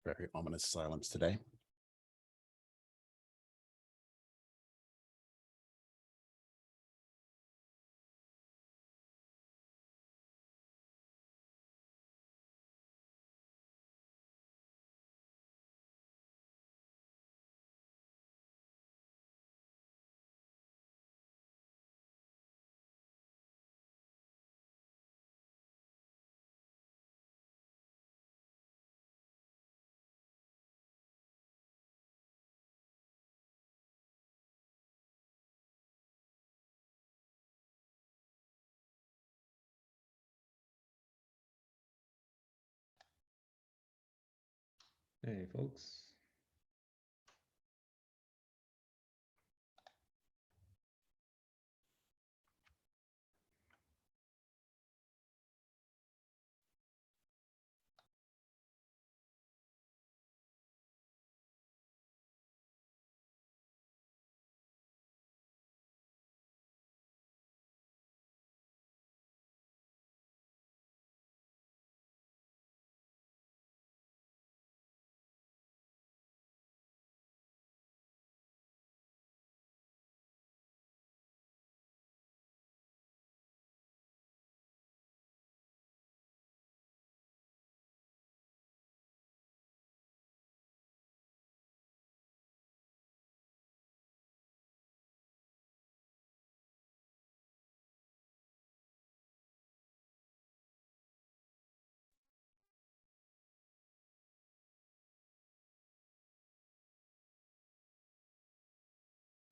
Very ominous silence today. Hey, folks.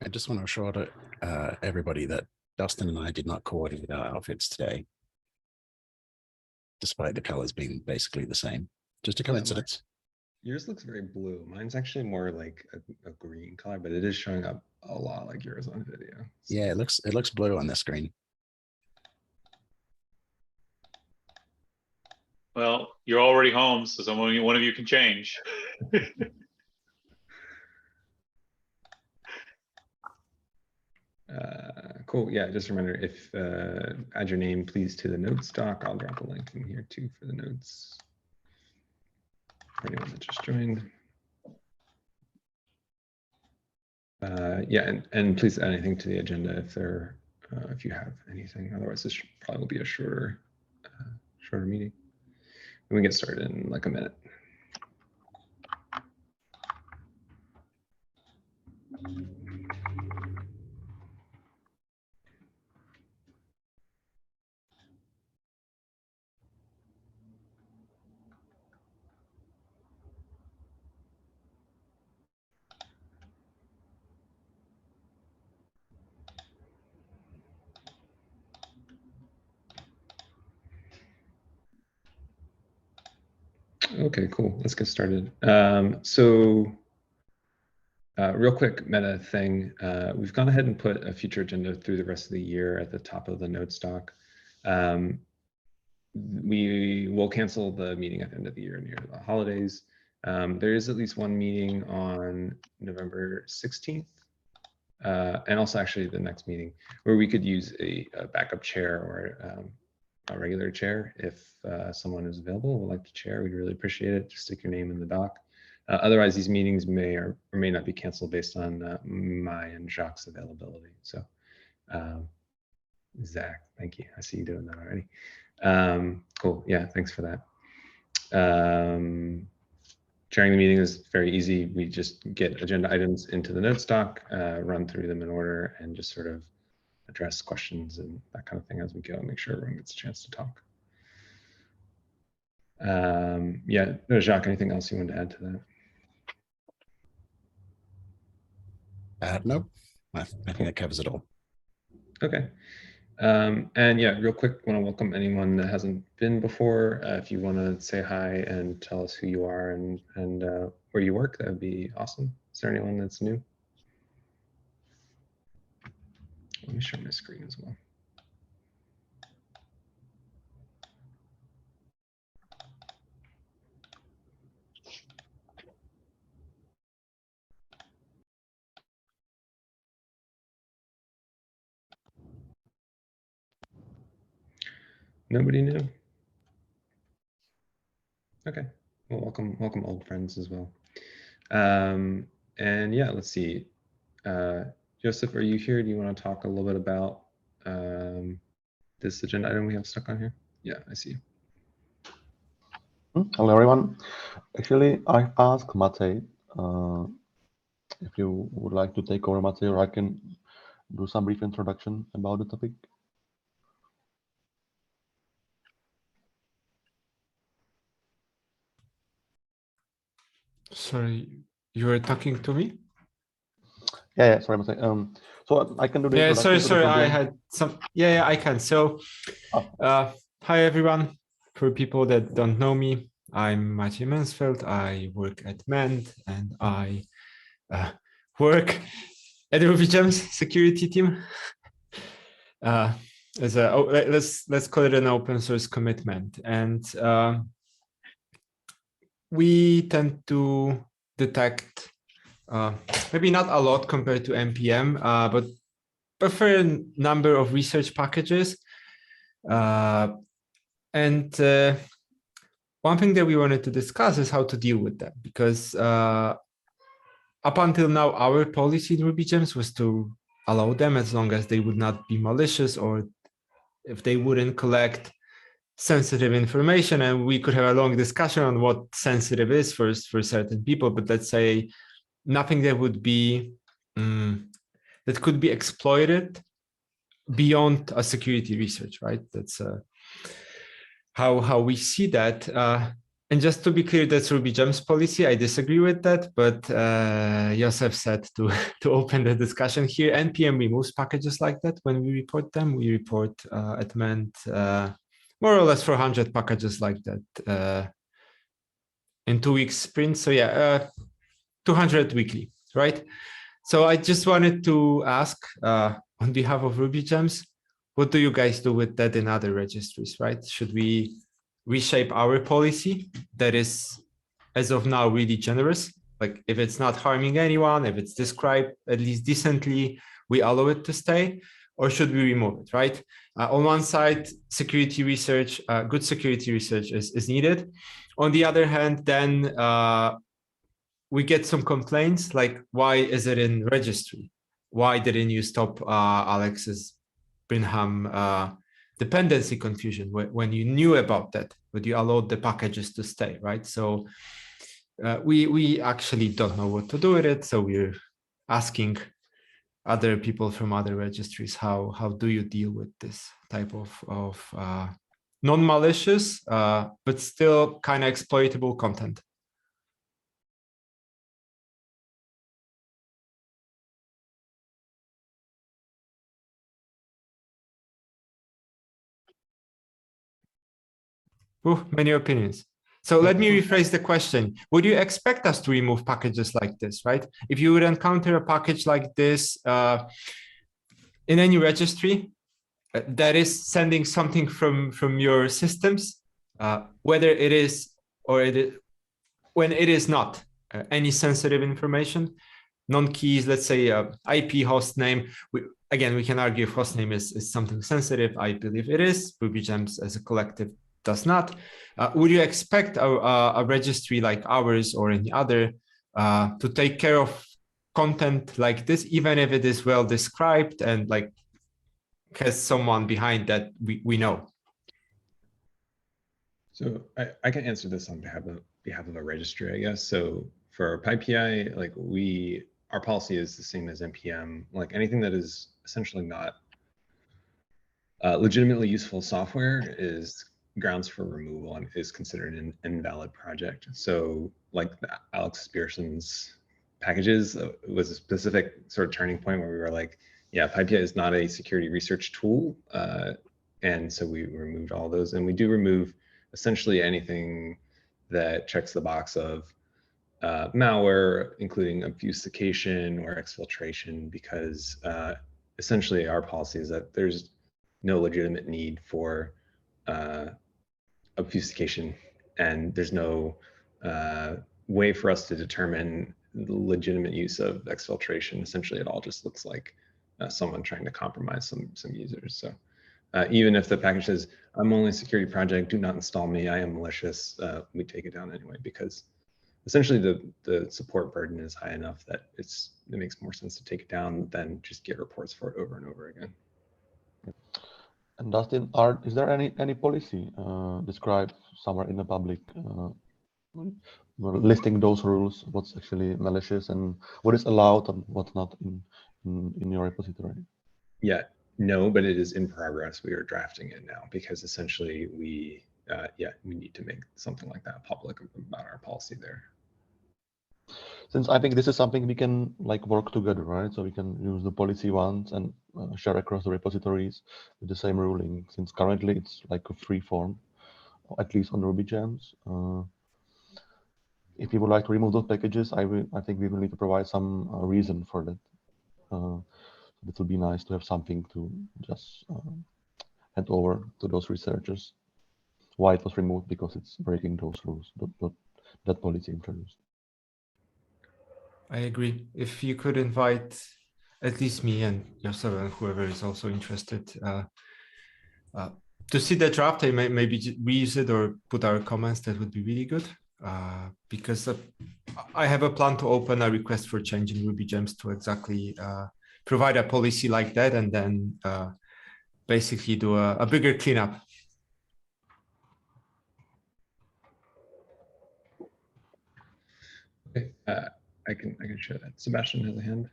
I just want to assure everybody that Dustin and I did not coordinate our outfits today, despite the colors being basically the same. Just a coincidence. Yours looks very blue. Mine's actually more like a green color, but it is showing up a lot like yours on video. So. Yeah, it looks blue on the screen. Well, you're already home, so one of you can change. Cool. Yeah, just a reminder, if add your name, please, to the notes doc. I'll drop a link in here too for the notes. For anyone that just joined. Yeah, and please add anything to the agenda if you have anything. Otherwise, this probably will be a shorter meeting. And we get started in like a minute. Okay, cool. Let's get started. Real quick meta thing. We've gone ahead and put a future agenda through the rest of the year at the top of the notes doc. We will cancel the meeting at the end of the year near the holidays. There is at least one meeting on November 16th. And also actually the next meeting where we could use a backup chair or a regular chair if someone is available would like to chair. We'd really appreciate it. Just stick your name in the doc. Otherwise, these meetings may or may not be canceled based on my and Jacques' availability. So, Zach, thank you. I see you doing that already. Cool. Yeah, thanks for that. Chairing the meeting is very easy. We just get agenda items into the notes doc, run through them in order, and just sort of address questions and that kind of thing as we go, make sure everyone gets a chance to talk. Yeah, Jacques, anything else you wanted to add to that? No, I think that covers it all. Okay. And yeah, real quick, want to welcome anyone that hasn't been before. If you want to say hi and tell us who you are and where you work, that would be awesome. Is there anyone that's new? Let me share my screen as well. Nobody new? Okay, Well, welcome old friends as well. And yeah, let's see. Joseph, are you here? Do you want to talk a little bit about this agenda item we have stuck on here? Yeah, I see. Hello, everyone. Actually, I asked Mate if you would like to take over, Mate, or I can do some brief introduction about the topic. Sorry, you were talking to me? Yeah, sorry, Mate. So I can do the Yeah, introduction. sorry, I had some. Yeah, I can. So, hi everyone. For people that don't know me, I'm Maciej Mansfeld. I work at MEND, and I work at the RubyGems security team. As a let's call it an open source commitment, and we tend to detect maybe not a lot compared to npm, but a fair number of research packages. And one thing that we wanted to discuss is how to deal with that, because up until now, our policy in RubyGems was to allow them as long as they would not be malicious or if they wouldn't collect sensitive information. And we could have a long discussion on what sensitive is for certain people, but let's say nothing that would be that could be exploited beyond a security research, right? That's how we see that. And just to be clear, that's RubyGems policy. I disagree with that, but Joseph said to open the discussion here. NPM removes packages like that when we report them. We report at MEND more or less 400 packages like that in 2 weeks sprint. So yeah, 200 weekly, right? So I just wanted to ask on behalf of RubyGems, what do you guys do with that in other registries, right? Should we reshape our policy that is, as of now, really generous? Like if it's not harming anyone, if it's described at least decently, we allow it to stay, or should we remove it, right? On one side, security research, good security research is needed. On the other hand, then we get some complaints like, why is it in registry? Why didn't you stop Alex's Brinham dependency confusion when you knew about that, but you allowed the packages to stay, right? So we actually don't know what to do with it. So we're asking other people from other registries, how do you deal with this type of non-malicious, but still kind of exploitable content? Ooh, many opinions. So let me rephrase the question. Would you expect us to remove packages like this, right? If you would encounter a package like this in any registry that is sending something from your systems, whether it is or when it is not any sensitive information, non-keys, let's say IP host name. Again, we can argue if host name is something sensitive. I believe it is. RubyGems as a collective does not. Would you expect a registry like ours or any other to take care of content like this, even if it is well described and like has someone behind that we know? So I can answer this on behalf of a registry, I guess. So for PyPI, like our policy is the same as NPM. Like anything that is essentially not legitimately useful software is grounds for removal and is considered an invalid project. So like Alex Pearson's packages was a specific sort of turning point where we were like, yeah, PyPI is not a security research tool. And so we removed all those, and we do remove essentially anything that checks the box of malware, including obfuscation or exfiltration, because essentially our policy is that there's no legitimate need for obfuscation, and there's no way for us to determine the legitimate use of exfiltration. Essentially, it all just looks like someone trying to compromise some users. So Even if the package says, I'm only a security project, do not install me, I am malicious, we take it down anyway, because essentially the support burden is high enough that it makes more sense to take it down than just get reports for it over and over again. And Dustin, is there any policy described somewhere in the public listing those rules, what's actually malicious and what is allowed and what's not in your repository? Yeah, no, but it is in progress. We are drafting it now because essentially we need to make something like that public about our policy there. Since I think this is something we can like work together, right? So we can use the policy once and share across the repositories with the same ruling. Since currently it's like a free form, at least on Ruby gems. If you would like to remove those packages, I think we will need to provide some reason for that. It will be nice to have something to just hand over to those researchers why it was removed, because it's breaking those rules that policy introduced. I agree. If you could invite at least me and yourself and whoever is also interested to see the draft, I maybe reuse it or put our comments, that would be really good. Because I have a plan to open a request for change in Ruby gems to exactly provide a policy like that, and then basically do a bigger cleanup. Okay, I can share that. Sebastian has a hand.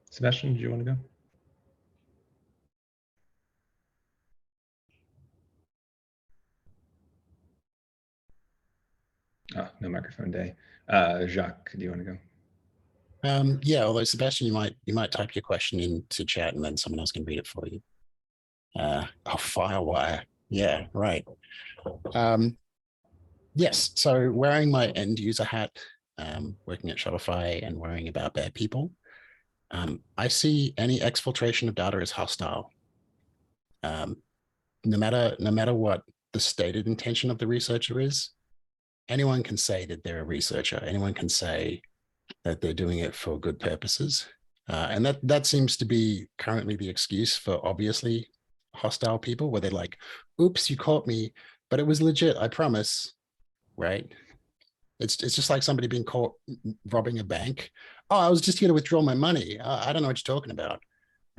Sebastian, do you want to go? Oh, no microphone day. Jacques, do you want to go? Yeah, although Sebastian, you might type your question into chat and then someone else can read it for you. Firewire. Yeah, right. Yes, so wearing my end user hat, working at Shopify and worrying about bad people, I see any exfiltration of data as hostile. No matter what the stated intention of the researcher is, anyone can say that they're a researcher. Anyone can say that they're doing it for good purposes. And that seems to be currently the excuse for obviously hostile people, where they're like, oops, you caught me, but it was legit, I promise, right? It's just like somebody being caught robbing a bank. Oh, I was just here to withdraw my money. I don't know what you're talking about,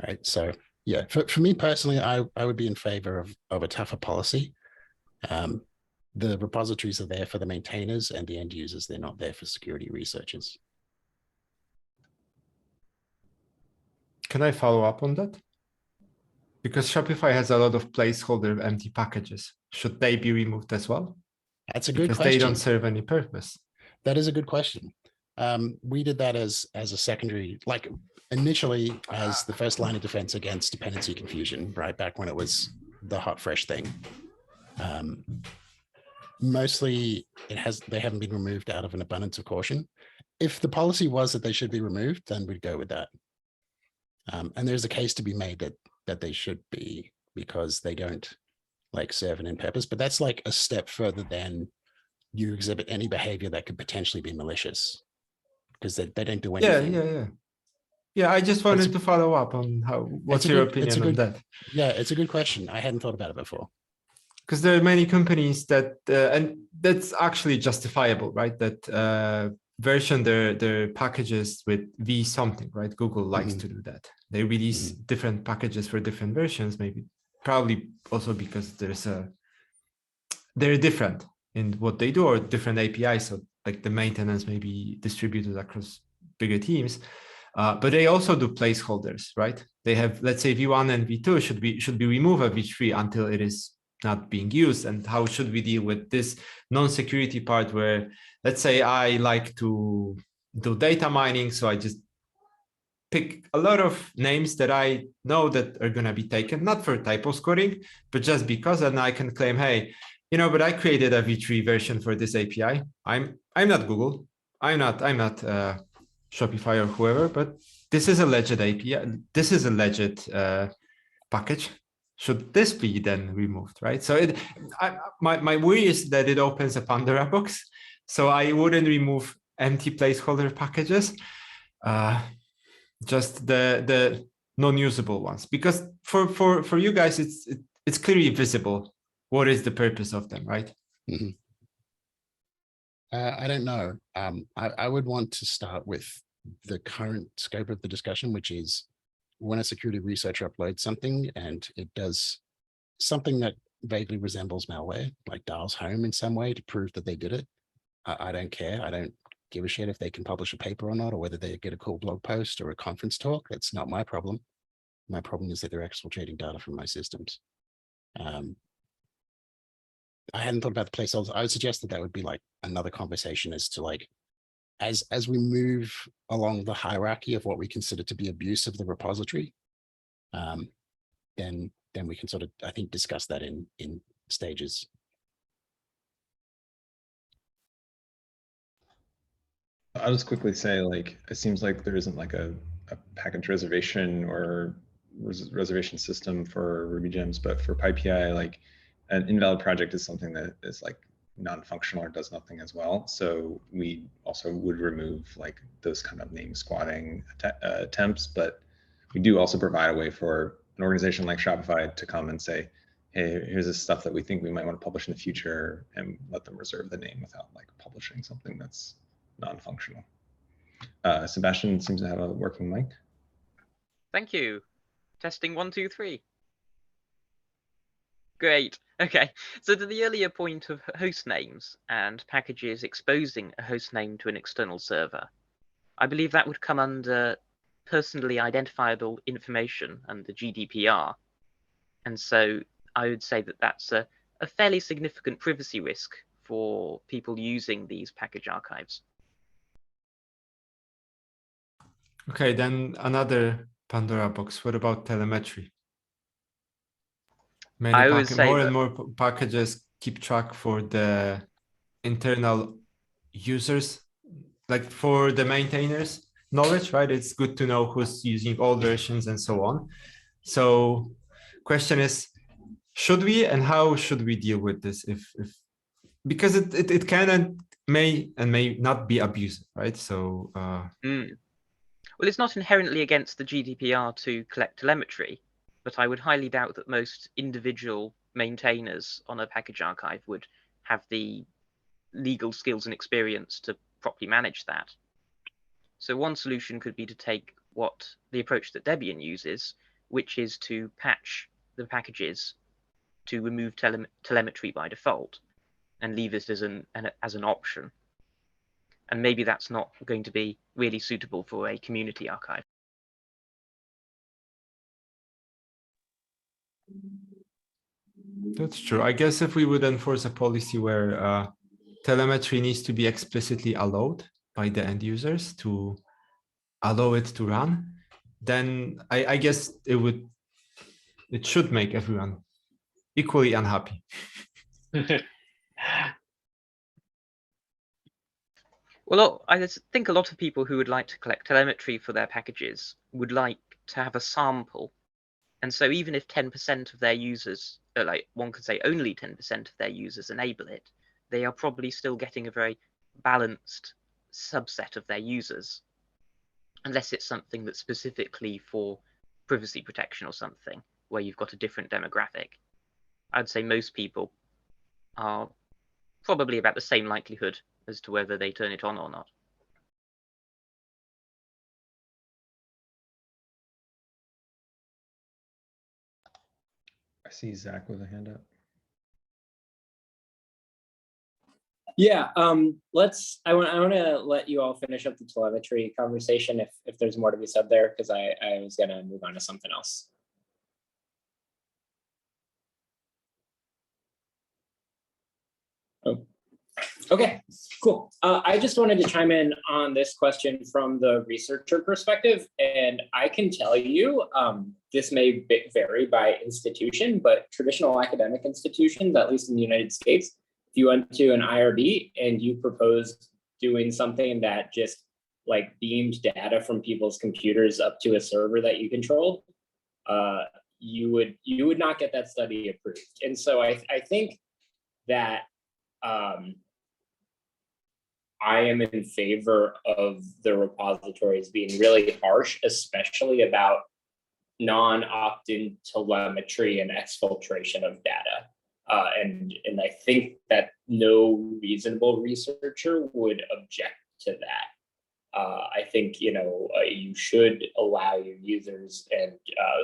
right? So yeah, for me personally, I would be in favor of a tougher policy. The repositories are there for the maintainers and the end users. They're not there for security researchers. Can I follow up on that? Because Shopify has a lot of placeholder empty packages. Should they be removed as well? That's a good because question. They don't serve any purpose. That is a good question. We did that as a secondary, like initially as the first line of defense against dependency confusion, right back when it was the hot fresh thing. Mostly they haven't been removed out of an abundance of caution. If the policy was that they should be removed, then we'd go with that. And there's a case to be made that they should be, because they don't like serve an end purpose, but that's like a step further than you exhibit any behavior that could potentially be malicious, because they don't do anything. Yeah, I just wanted to follow up on what's your opinion on that? Yeah, it's a good question. I hadn't thought about it before. Because there are many companies that, and that's actually justifiable, right? That version their packages with v something, right? Google likes to do that. They release different packages for different versions, probably also because they're different in what they do, or different APIs. So like the maintenance may be distributed across bigger teams. But they also do placeholders, right? They have, let's say, v1 and v2 should be removed at v3 until it is not being used. And how should we deal with this non-security part where, let's say, I like to do data mining, so I just pick a lot of names that I know that are going to be taken, not for typo scoring, but just because, and I can claim, hey, but I created a v3 version for this API. I'm not Google. I'm not Shopify or whoever, but this is a legit API. This is a legit package. Should this be then removed, right? So my worry is that it opens a Pandora box. So I wouldn't remove empty placeholder packages, just the non-usable ones, because for you guys, it's clearly visible what is the purpose of them, right? Mhm. I don't know. I would want to start with the current scope of the discussion, which is when a security researcher uploads something and it does something that vaguely resembles malware, like dials home in some way to prove that they did it. I don't care. I don't give a shit if they can publish a paper or not, or whether they get a cool blog post or a conference talk. That's not my problem. My problem is that they're exfiltrating data from my systems. I hadn't thought about the placeholders. I would suggest that would be like another conversation as to like, as we move along the hierarchy of what we consider to be abuse of the repository, then we can sort of, I think, discuss that in stages. I'll just quickly say, like, it seems like there isn't like a package reservation or reservation system for Ruby gems, but for PyPI, like an invalid project is something that is like non-functional or does nothing as well. So we also would remove like those kind of name squatting attempts, but we do also provide a way for an organization like Shopify to come and say, hey, here's this stuff that we think we might want to publish in the future, and let them reserve the name without like publishing something that's non-functional. Sebastian seems to have a working mic. Thank you. Testing 1, 2, 3. Great. Okay. So to the earlier point of host names and packages exposing a host name to an external server, I believe that would come under personally identifiable information under GDPR. And so I would say that that's a fairly significant privacy risk for people using these package archives. Okay, then another Pandora box. What about telemetry? I would say more that, and more packages keep track for the internal users, like for the maintainers knowledge, right? It's good to know who's using all versions and so on. So question is, should we, and how should we deal with this? If because it can and may not be abusive, right? So well, it's not inherently against the GDPR to collect telemetry, but I would highly doubt that most individual maintainers on a package archive would have the legal skills and experience to properly manage that. So one solution could be to take the approach that Debian uses, which is to patch the packages to remove telemetry by default and leave it as an option. And maybe that's not going to be really suitable for a community archive. That's true. I guess if we would enforce a policy where telemetry needs to be explicitly allowed by the end users to allow it to run, then I guess it should make everyone equally unhappy. Well, I think a lot of people who would like to collect telemetry for their packages would like to have a sample. And so even if 10% of their users, like one could say only 10% of their users enable it, they are probably still getting a very balanced subset of their users, unless it's something that's specifically for privacy protection or something, where you've got a different demographic. I'd say most people are probably about the same likelihood as to whether they turn it on or not. I see Zach with a hand up. Yeah, I want to let you all finish up the telemetry conversation if there's more to be said there, because I was gonna move on to something else. Oh, okay, cool. I just wanted to chime in on this question from the researcher perspective, and I can tell you this may vary by institution, but traditional academic institutions, at least in the United States, if you went to an IRB and you proposed doing something that just like beamed data from people's computers up to a server that you controlled, you would not get that study approved. And so I think that I am in favor of the repositories being really harsh, especially about non-opt-in telemetry and exfiltration of data. And I think that no reasonable researcher would object to that. I think, you should allow your users and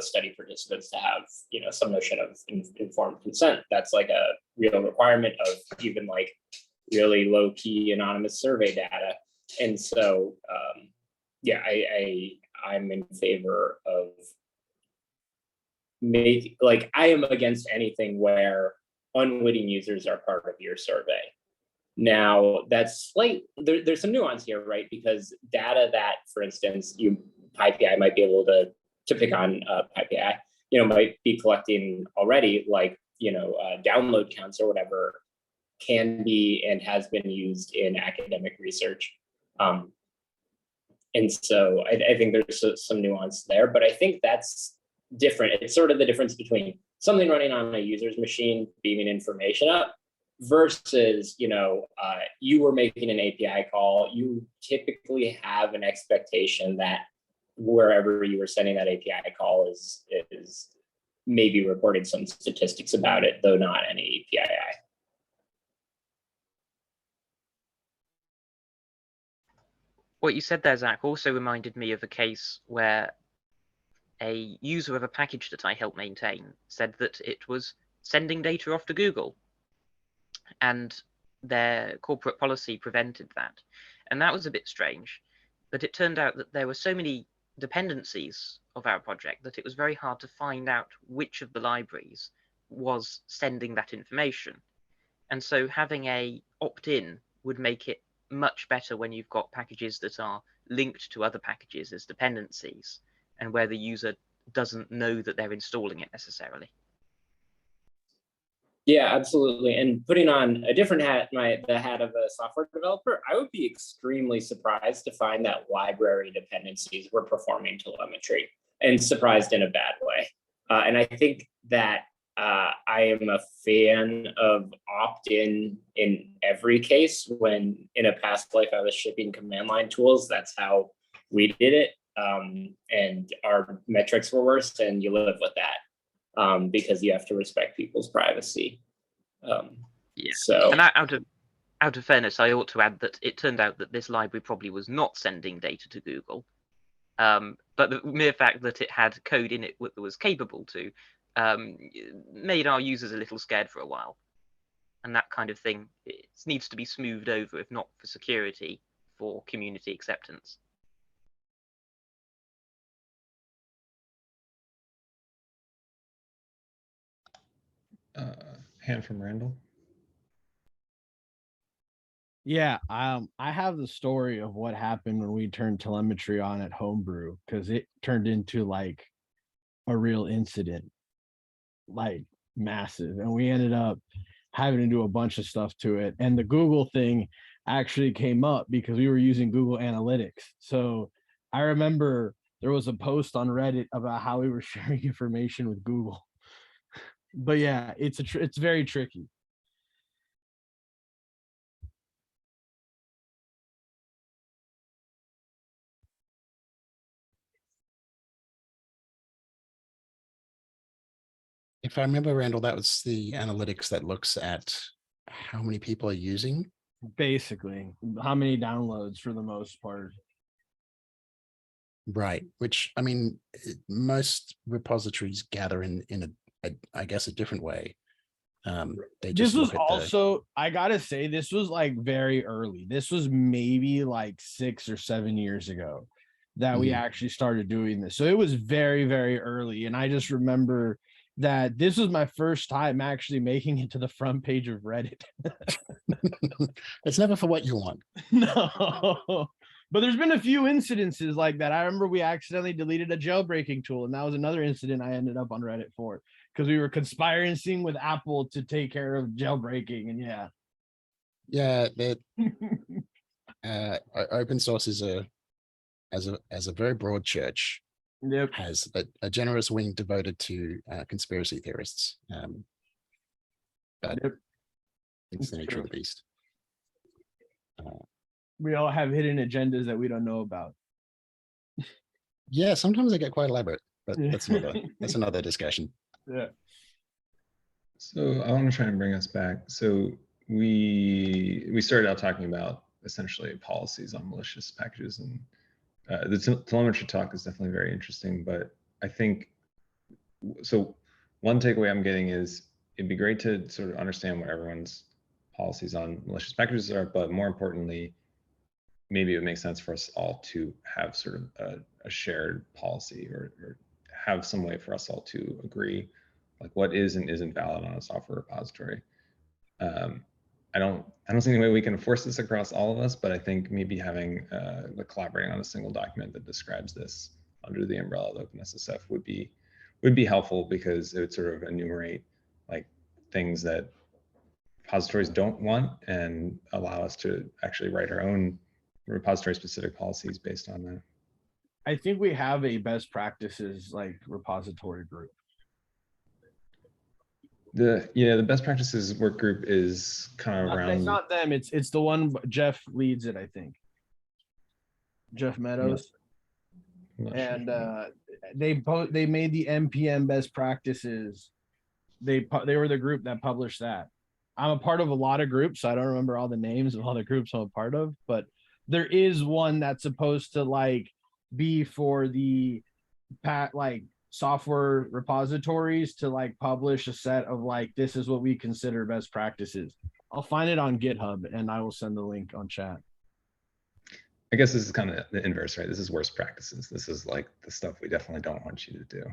study participants to have, some notion of informed consent. That's like a real requirement of even like really low key anonymous survey data. And so, yeah, I'm in favor of I am against anything where unwitting users are part of your survey. Now, that's there's some nuance here, right? Because data that, for instance, PyPI might be able to pick on PyPI, might be collecting already, like, download counts or whatever, can be and has been used in academic research. And so I think there's some nuance there, but I think that's different. It's sort of the difference between something running on a user's machine, beaming information up, versus, you were making an API call. You typically have an expectation that wherever you were sending that API call is maybe reporting some statistics about it, though not any API. What you said there, Zach, also reminded me of a case where a user of a package that I helped maintain said that it was sending data off to Google, and their corporate policy prevented that. And that was a bit strange, but it turned out that there were so many dependencies of our project that it was very hard to find out which of the libraries was sending that information. And so having a opt-in would make it much better when you've got packages that are linked to other packages as dependencies, and where the user doesn't know that they're installing it necessarily. Yeah, absolutely. And putting on a different hat, the hat of a software developer, I would be extremely surprised to find that library dependencies were performing telemetry, and surprised in a bad way. And I think that I am a fan of opt-in in every case. When in a past life I was shipping command line tools, that's how we did it. And our metrics were worse, and you live with that. Because you have to respect people's privacy. Yeah. So, and out of fairness, I ought to add that it turned out that this library probably was not sending data to Google, but the mere fact that it had code in it that was capable to made our users a little scared for a while. And that kind of thing, it needs to be smoothed over, if not for security, for community acceptance. Hand from Randall. Yeah, I have the story of what happened when we turned telemetry on at Homebrew, because it turned into like a real incident, like massive, and we ended up having to do a bunch of stuff to it. And the Google thing actually came up because we were using Google Analytics. So I remember there was a post on Reddit about how we were sharing information with Google. But yeah, it's very tricky. If I remember, Randall, that was the analytics that looks at how many people are using. Basically, how many downloads for the most part. Right. Which, I mean, most repositories gather in a I guess, a different way. They just This was look at also, I gotta say, this was like very early. This was maybe like 6 or 7 years ago that we actually started doing this. So it was very, very early. And I just remember that this was my first time actually making it to the front page of Reddit. It's never for what you want. No, but there's been a few incidences like that. I remember we accidentally deleted a jailbreaking tool, and that was another incident I ended up on Reddit for, because we were conspiring with Apple to take care of jailbreaking. And yeah, open source is as a very broad church. Yep. Has a generous wing devoted to conspiracy theorists. But Yep. it's the nature of the beast. We all have hidden agendas that we don't know about. Yeah, sometimes they get quite elaborate, but Yeah. that's another discussion. Yeah. So I want to try and bring us back. So we started out talking about essentially policies on malicious packages, and the telemetry talk is definitely very interesting. But I think so. One takeaway I'm getting is it'd be great to sort of understand what everyone's policies on malicious packages are, but more importantly, maybe it would make sense for us all to have sort of a shared policy or have some way for us all to agree, like what is and isn't valid on a software repository. I don't see any way we can enforce this across all of us, but I think maybe having collaborating on a single document that describes this under the umbrella of OpenSSF would be helpful, because it would sort of enumerate like things that repositories don't want and allow us to actually write our own repository specific policies based on that. I think we have a best practices like repository group. The best practices work group is kind of around. It's not them. It's the one Jeff leads it. I think Jeff Meadows. And they made the NPM best practices. They were the group that published that. I'm a part of a lot of groups, so I don't remember all the names of all the groups I'm a part of, but there is one that's supposed to like be for the like software repositories to like publish a set of like, this is what we consider best practices. I'll find it on GitHub and I will send the link on chat. I guess this is kind of the inverse, right? This is worst practices. This is like the stuff we definitely don't want you to do.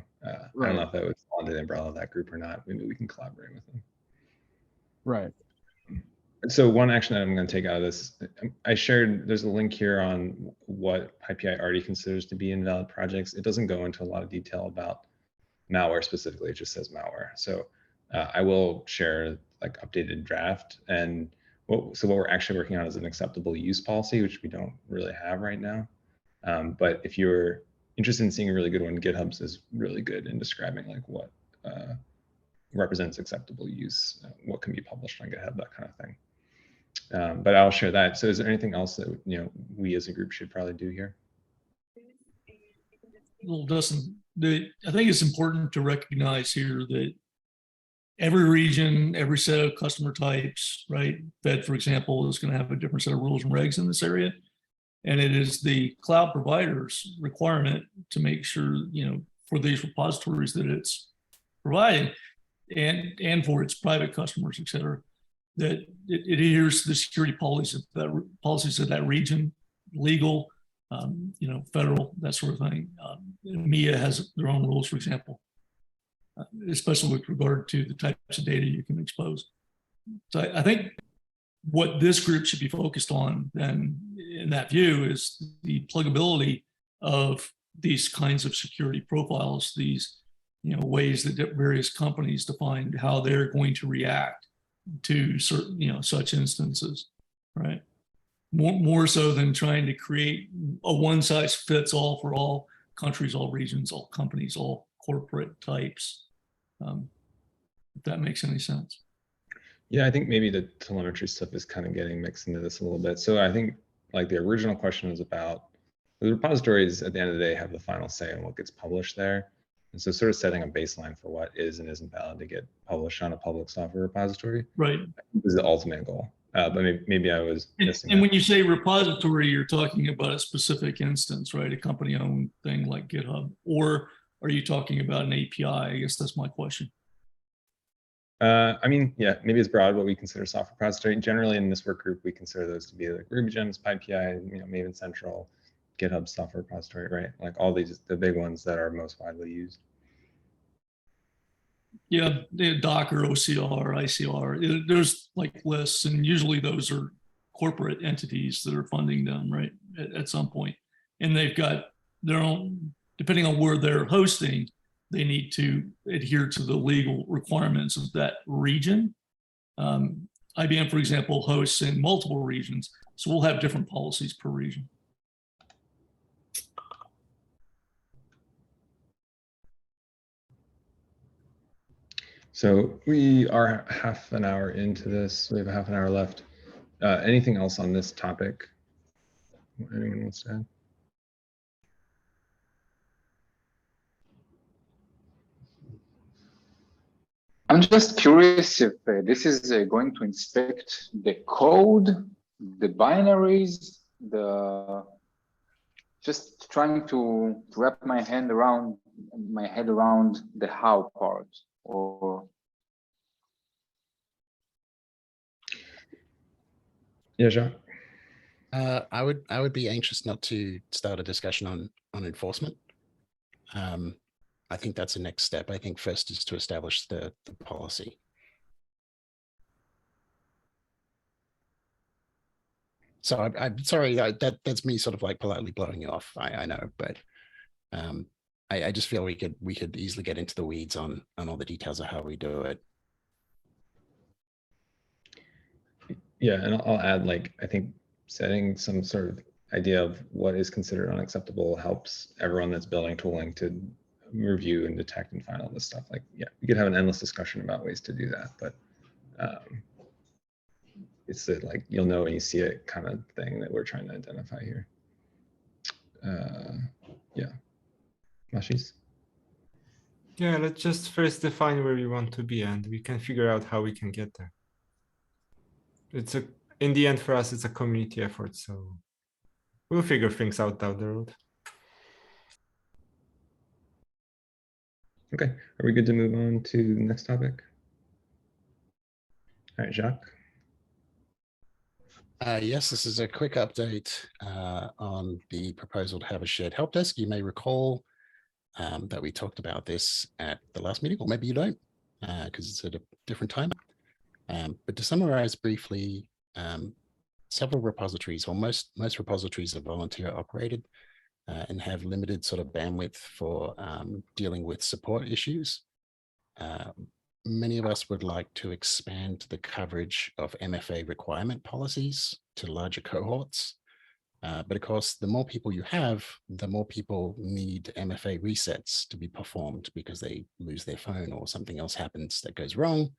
Right. I don't know if that would fall under the umbrella of that group or not. Maybe we can collaborate with them. Right. So one action that I'm going to take out of this, I shared, there's a link here on what PyPI already considers to be invalid projects. It doesn't go into a lot of detail about malware specifically. It just says malware. So I will share like updated draft, and what we're actually working on is an acceptable use policy, which we don't really have right now. But if you're interested in seeing a really good one, GitHub's is really good in describing like what represents acceptable use, what can be published on GitHub, that kind of thing. But I'll share that. So is there anything else that we as a group should probably do here? Well, Dustin, I think it's important to recognize here that every region, every set of customer types, right? Fed, for example, is going to have a different set of rules and regs in this area. And it is the cloud provider's requirement to make sure, for these repositories that it's providing and for its private customers, et cetera, that it adheres to the security policies of that region, legal, federal, that sort of thing. EMEA has their own rules, for example, especially with regard to the types of data you can expose. So I think what this group should be focused on then in that view is the pluggability of these kinds of security profiles, these ways that various companies define how they're going to react to certain such instances, right? More so than trying to create a one size fits all for all countries, all regions, all companies, all corporate types. If that makes any sense. Yeah, I think maybe the telemetry stuff is kind of getting mixed into this a little bit. So I think like the original question was about the repositories at the end of the day have the final say on what gets published there. And so sort of setting a baseline for what is and isn't valid to get published on a public software repository. Right. Is the ultimate goal. But maybe I was missing. And when you say repository, you're talking about a specific instance, right? A company owned thing like GitHub, or are you talking about an API? I guess that's my question. I mean, yeah, maybe it's broad what we consider software repository. Generally in this work group, we consider those to be like Ruby Gems, PyPI, Maven Central, GitHub software repository, right? Like all these, the big ones that are most widely used. Yeah, Docker, OCR, ICR, there's like lists, and usually those are corporate entities that are funding them, right, at some point. And they've got their own, depending on where they're hosting, they need to adhere to the legal requirements of that region. IBM, for example, hosts in multiple regions, so we'll have different policies per region. So we are half an hour into this. We have a half an hour left. Anything else on this topic? Anyone wants to add? I'm just curious if this is going to inspect the code, the binaries, just trying to wrap my head around the how part, or Yeah, Jacques. I would be anxious not to start a discussion on enforcement. I think that's the next step. I think first is to establish the policy. So I'm sorry, that's me sort of like politely blowing you off. I know, but I just feel we could easily get into the weeds on all the details of how we do it. Yeah, and I'll add, like, I think setting some sort of idea of what is considered unacceptable helps everyone that's building tooling to review and detect and find all this stuff. Like, yeah, we could have an endless discussion about ways to do that, but it's the, like, you'll know when you see it kind of thing that we're trying to identify here. Yeah, Mashis? Yeah, let's just first define where we want to be, and we can figure out how we can get there. In the end, for us, it's a community effort, so we'll figure things out down the road. Okay, are we good to move on to the next topic? All right, Jacques. Yes, this is a quick update on the proposal to have a shared help desk. You may recall that we talked about this at the last meeting, or maybe you don't, because it's at a different time. But to summarize briefly, several repositories, or most repositories, are volunteer operated and have limited sort of bandwidth for dealing with support issues. Many of us would like to expand the coverage of MFA requirement policies to larger cohorts. But of course, the more people you have, the more people need MFA resets to be performed because they lose their phone or something else happens that goes wrong.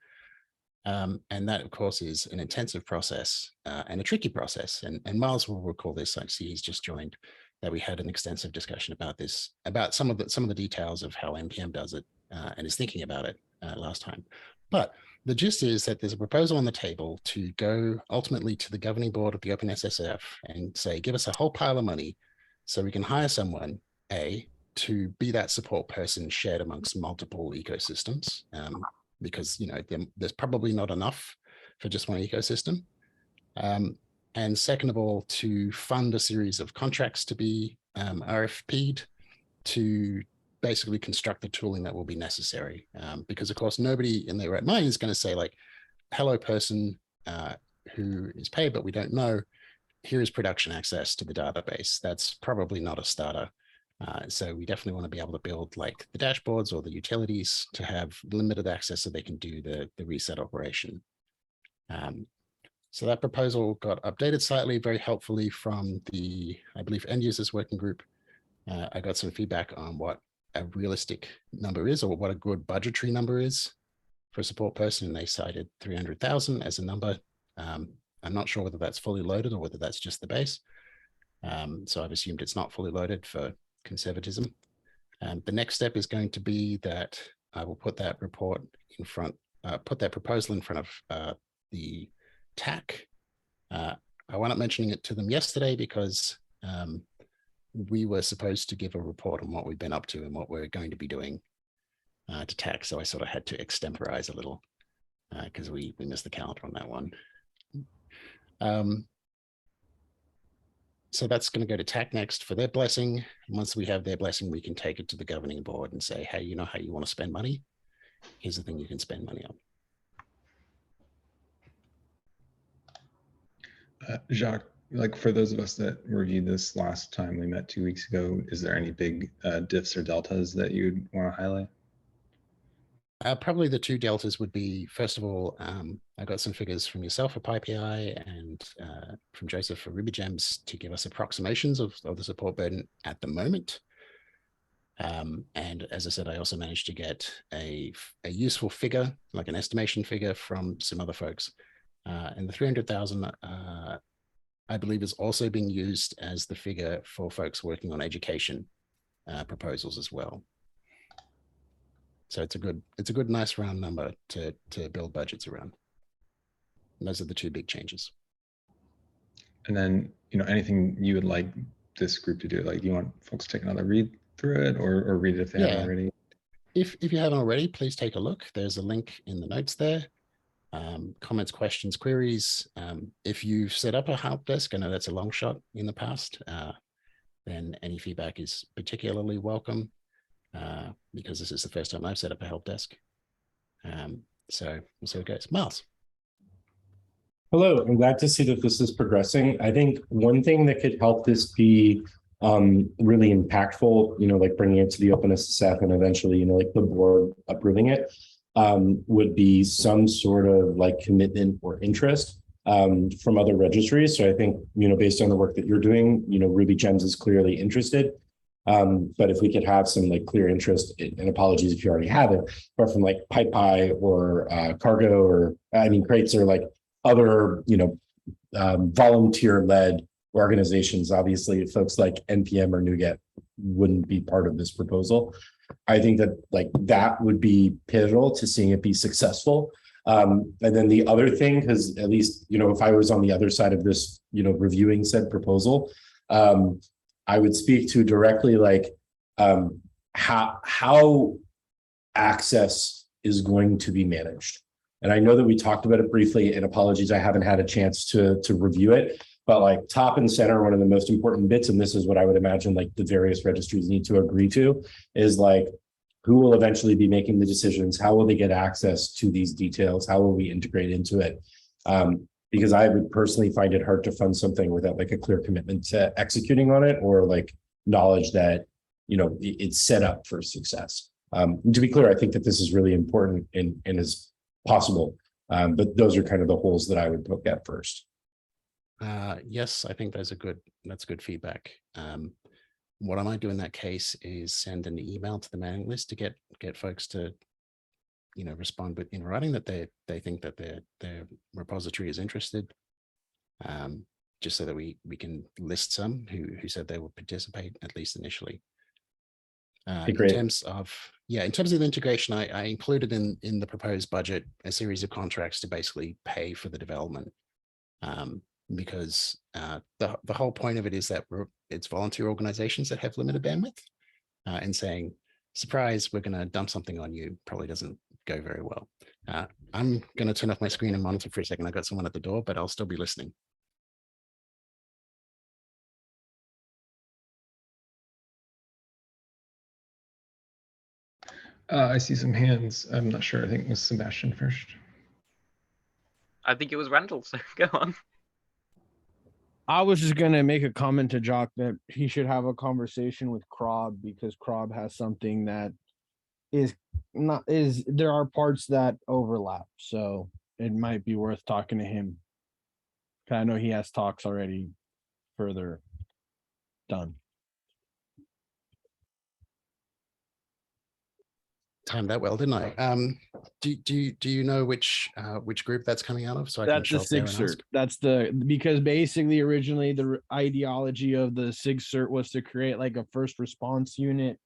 And that, of course, is an intensive process and a tricky process. And Miles will recall this. I see he's just joined, that we had an extensive discussion about this, about some of the details of how NPM does it and is thinking about it last time. But the gist is that there's a proposal on the table to go ultimately to the governing board of the OpenSSF and say, give us a whole pile of money so we can hire someone, to be that support person shared amongst multiple ecosystems. Because there's probably not enough for just one ecosystem. And second of all, to fund a series of contracts to be RFP'd to basically construct the tooling that will be necessary. Because of course, nobody in their right mind is going to say, like, hello person who is paid, but we don't know, here is production access to the database. That's probably not a starter. So we definitely want to be able to build like the dashboards or the utilities to have limited access so they can do the reset operation. So that proposal got updated slightly, very helpfully from the, I believe, end users working group. I got some feedback on what a realistic number is, or what a good budgetary number is for a support person. And they cited 300,000 as a number. I'm not sure whether that's fully loaded or whether that's just the base. So I've assumed it's not fully loaded for conservatism. The next step is going to be that I will put that report in front, put that proposal in front of the TAC. I wound up mentioning it to them yesterday because we were supposed to give a report on what we've been up to and what we're going to be doing to TAC. So I sort of had to extemporize a little because we missed the calendar on that one. So that's going to go to TAC next for their blessing. And once we have their blessing, we can take it to the governing board and say, hey, you know how you want to spend money? Here's the thing you can spend money on. Jacques, like for those of us that reviewed this last time we met 2 weeks ago, is there any big diffs or deltas that you'd want to highlight? Probably the two deltas would be, first of all, I got some figures from yourself for PyPI and from Joseph for RubyGems to give us approximations of the support burden at the moment. And as I said, I also managed to get a useful figure, like an estimation figure from some other folks. And the 300,000 I believe is also being used as the figure for folks working on education proposals as well. So it's a good, nice round number to build budgets around. And those are the two big changes. And then, anything you would like this group to do? Like, do you want folks to take another read through it, or read it if they haven't already? If you haven't already, please take a look. There's a link in the notes there. Comments, questions, queries. If you've set up a help desk, I know that's a long shot in the past, then any feedback is particularly welcome, because this is the first time I've set up a help desk. So we'll see how it goes. Miles. Hello, I'm glad to see that this is progressing. I think one thing that could help this be really impactful, like bringing it to the OpenSSF and eventually, like the board approving it, would be some sort of like commitment or interest from other registries. So I think, based on the work that you're doing, Ruby Gems is clearly interested. But if we could have some like clear interest, and apologies if you already have it, but from like PyPy or Cargo, or Crates, or like other, volunteer-led organizations. Obviously, folks like NPM or NuGet wouldn't be part of this proposal. I think that like that would be pivotal to seeing it be successful. And then the other thing, because at least, if I was on the other side of this, reviewing said proposal, I would speak to directly like how access is going to be managed. And I know that we talked about it briefly, and apologies, I haven't had a chance to review it, but like top and center, one of the most important bits, and this is what I would imagine like the various registries need to agree to, is like, who will eventually be making the decisions? How will they get access to these details? How will we integrate into it? Because I would personally find it hard to fund something without like a clear commitment to executing on it, or like knowledge that, it's set up for success. To be clear, I think that this is really important and is possible, but those are kind of the holes that I would poke at first. Yes, I think that's good feedback. What I might do in that case is send an email to the mailing list to get folks to, respond in writing that they think that their repository is interested, just so that we can list some who said they would participate, at least initially. In terms of the integration, I included in the proposed budget a series of contracts to basically pay for the development, because the whole point of it is that it's volunteer organizations that have limited bandwidth, and saying, surprise, we're going to dump something on you probably doesn't go very well. I'm going to turn off my screen and monitor for a second. I got someone at the door, but I'll still be listening. I see some hands. I'm not sure. I think it was Sebastian first. I think it was Randall, so go on. I was just gonna make a comment to Jock that he should have a conversation with Krob, because Krob has something that there are parts that overlap, so it might be worth talking to him. I know he has talks already further done. Timed that well, didn't I? Do you know which group that's coming out of? So I That's can the show up SIG there and cert. ask? That's because basically originally the ideology of the SIG cert was to create like a first response unit,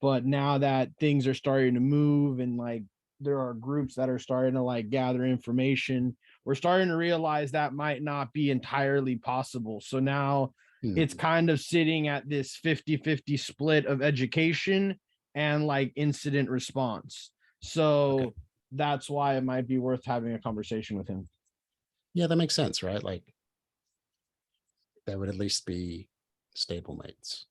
but now that things are starting to move and like there are groups that are starting to like gather information, we're starting to realize that might not be entirely possible. So now it's kind of sitting at this 50-50 split of education and like incident response. So that's why it might be worth having a conversation with him. Yeah, that makes sense, right? Like there would at least be stablemates.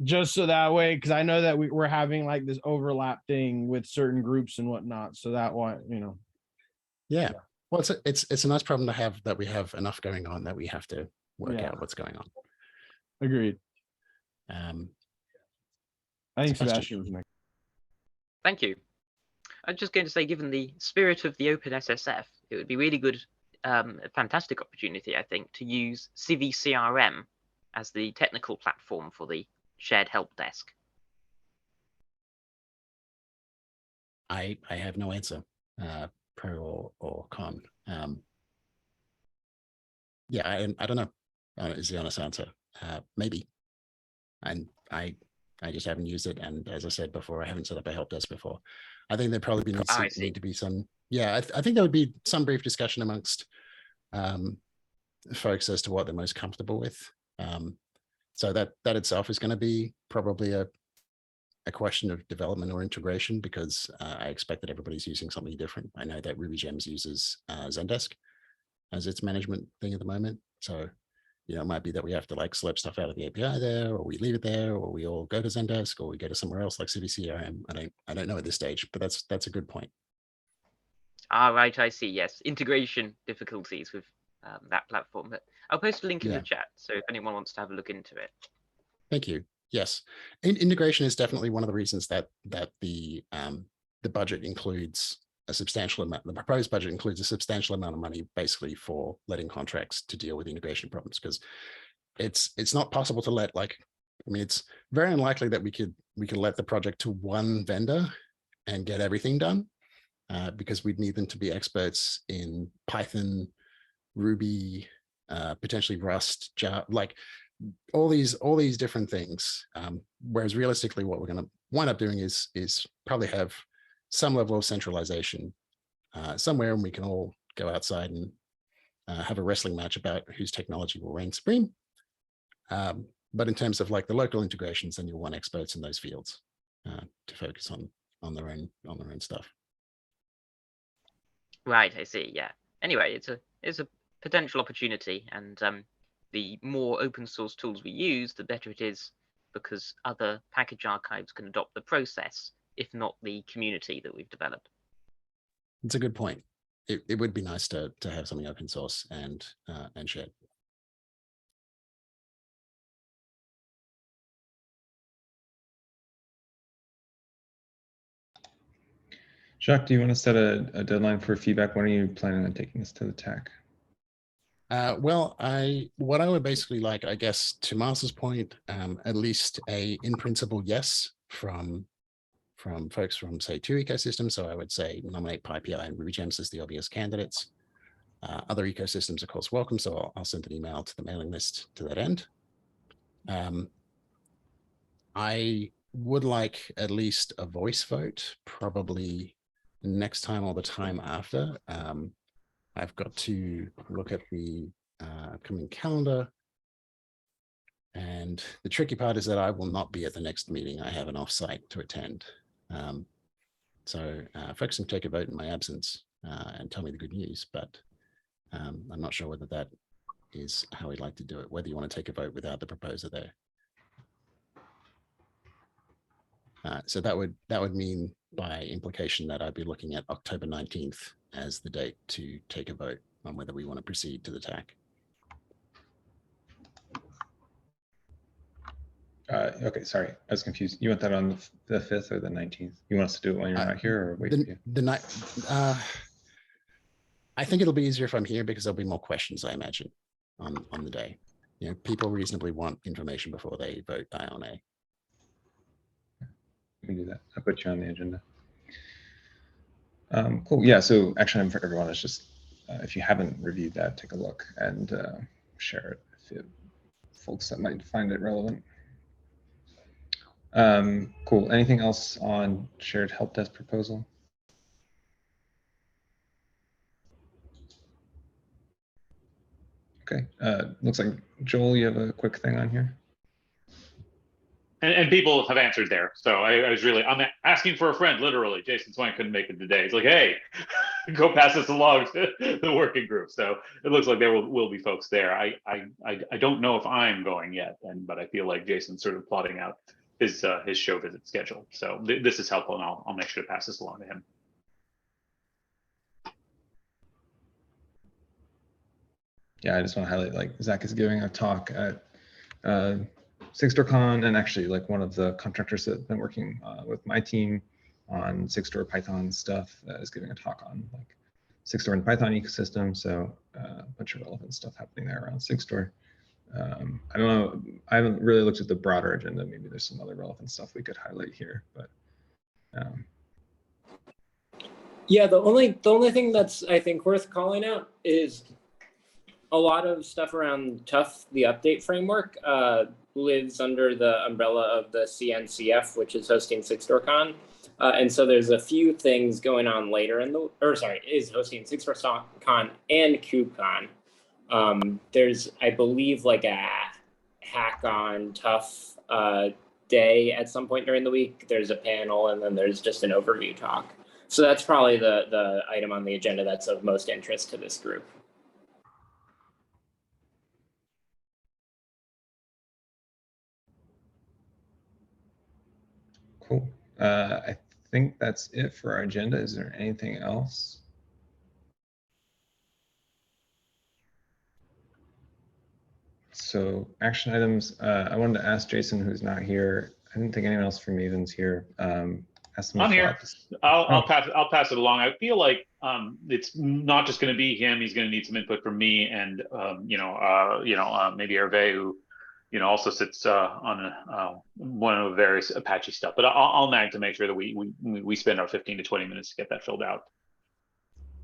Just so that way, because I know that we're having like this overlap thing with certain groups and whatnot. So that why, Yeah. Well, it's a nice problem to have, that we have enough going on that we have to work out what's going on. Agreed. I think Sebastian. Sebastian was next. Thank you. I'm just going to say, given the spirit of the OpenSSF, it would be really good, a fantastic opportunity, I think, to use Civi CRM as the technical platform for the shared help desk. I have no answer, pro or con. Yeah, I don't know. is the honest answer. Maybe. And I just haven't used it. And as I said before, I haven't set up a help desk before. I think there probably need to be some, I think there would be some brief discussion amongst folks as to what they're most comfortable with. So that itself is going to be probably a question of development or integration, because I expect that everybody's using something different. I know that RubyGems uses Zendesk as its management thing at the moment. So, it might be that we have to like slurp stuff out of the API there, or we leave it there, or we all go to Zendesk, or we go to somewhere else like CVCRM. I don't know at this stage, but that's a good point. Right, I see. Yes, integration difficulties with that platform. But I'll post a link in the chat, so if anyone wants to have a look into it. Thank you. Yes, integration is definitely one of the reasons that the budget includes a substantial amount. The proposed budget includes a substantial amount of money, basically, for letting contracts to deal with integration problems, because it's not possible to let it's very unlikely that we could let the project to one vendor and get everything done, because we'd need them to be experts in Python, Ruby, potentially Rust, Java, like all these different things. Whereas realistically, what we're going to wind up doing is probably have some level of centralization somewhere, and we can all go outside and have a wrestling match about whose technology will reign supreme. But in terms of like the local integrations, then you'll want experts in those fields to focus on their own stuff. Right, I see. Yeah. Anyway, it's a potential opportunity, and the more open source tools we use, the better it is, because other package archives can adopt the process, if not the community that we've developed. It's a good point. It would be nice to have something open source and shared. Jacques, do you want to set a deadline for feedback? When are you planning on taking this to the TAC? Well, what I would basically like, I guess, to Mars's point, at least a in principle yes from folks from, say, 2 ecosystems. So I would say nominate PyPI and RubyGems as the obvious candidates. Other ecosystems, of course, welcome. So I'll send an email to the mailing list to that end. I would like at least a voice vote, probably next time or the time after. I've got to look at the upcoming calendar. And the tricky part is that I will not be at the next meeting. I have an offsite to attend. So folks can take a vote in my absence and tell me the good news, but I'm not sure whether that is how we'd like to do it, whether you want to take a vote without the proposer there. So that would mean by implication that I'd be looking at October 19th as the date to take a vote on whether we want to proceed to the TAC. Okay, sorry, I was confused. You want that on the 5th or the 19th? You want us to do it when you're not here, or wait for you? The night. I think it'll be easier if I'm here, because there'll be more questions, I imagine, on the day. People reasonably want information before they vote aye or nay. We can do that. I'll put you on the agenda. Cool. Yeah. So action item for everyone is just, if you haven't reviewed that, take a look and share it if folks that might find it relevant. Cool. Anything else on shared help desk proposal? Okay. Looks like Joel, you have a quick thing on here. And people have answered there. So I'm asking for a friend, literally. Jason Swank couldn't make it today. He's like, hey, go pass this along to the working group. So it looks like there will be folks there. I don't know if I'm going yet, but I feel like Jason's sort of plotting out his show visit schedule. So this is helpful, and I'll make sure to pass this along to him. Yeah, I just want to highlight, like, Zach is giving a talk at SigStoreCon, and actually, like, one of the contractors that have been working with my team on SigStore Python stuff is giving a talk on like SigStore and Python ecosystem. So a bunch of relevant stuff happening there around SigStore. I don't know, I haven't really looked at the broader agenda. Maybe there's some other relevant stuff we could highlight here, but yeah, the only thing that's, I think, worth calling out is a lot of stuff around Tough, the update framework, lives under the umbrella of the CNCF, which is hosting SixDoorCon. And so there's a few things going on later in the, or sorry, is hosting SixDoorCon and KubeCon. There's, I believe, like a hack on Tough day at some point during the week. There's a panel, and then there's just an overview talk. So that's probably the item on the agenda that's of most interest to this group. Cool. I think that's it for our agenda. Is there anything else? So action items, I wanted to ask Jason, who's not here. I didn't think anyone else from Maven's here. Ask them I'm to fill here. out this- I'll pass it along. I feel like it's not just going to be him. He's going to need some input from me and maybe Hervé, who also sits on one of the various Apache stuff. But I'll nag to make sure that we spend our 15 to 20 minutes to get that filled out.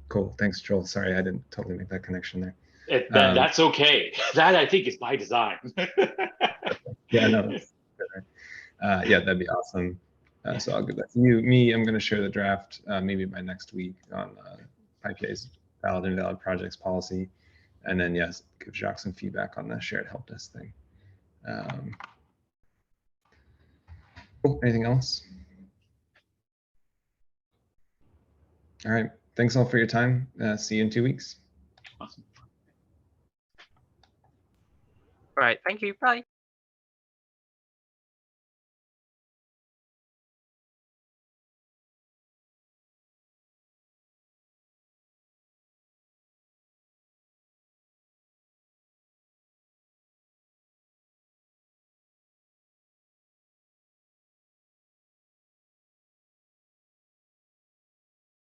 Cool. Thanks, Joel. Sorry, I didn't totally make that connection there. That's okay. That I think is by design. Yeah, no. Yeah, that'd be awesome. So I'll give that to you. I'm going to share the draft maybe by next week on IPA's valid and invalid projects policy. And then, yes, give Jacques some feedback on the shared help desk thing. Cool. Anything else? All right. Thanks all for your time. See you in 2 weeks. Awesome. Right. Thank you. Bye.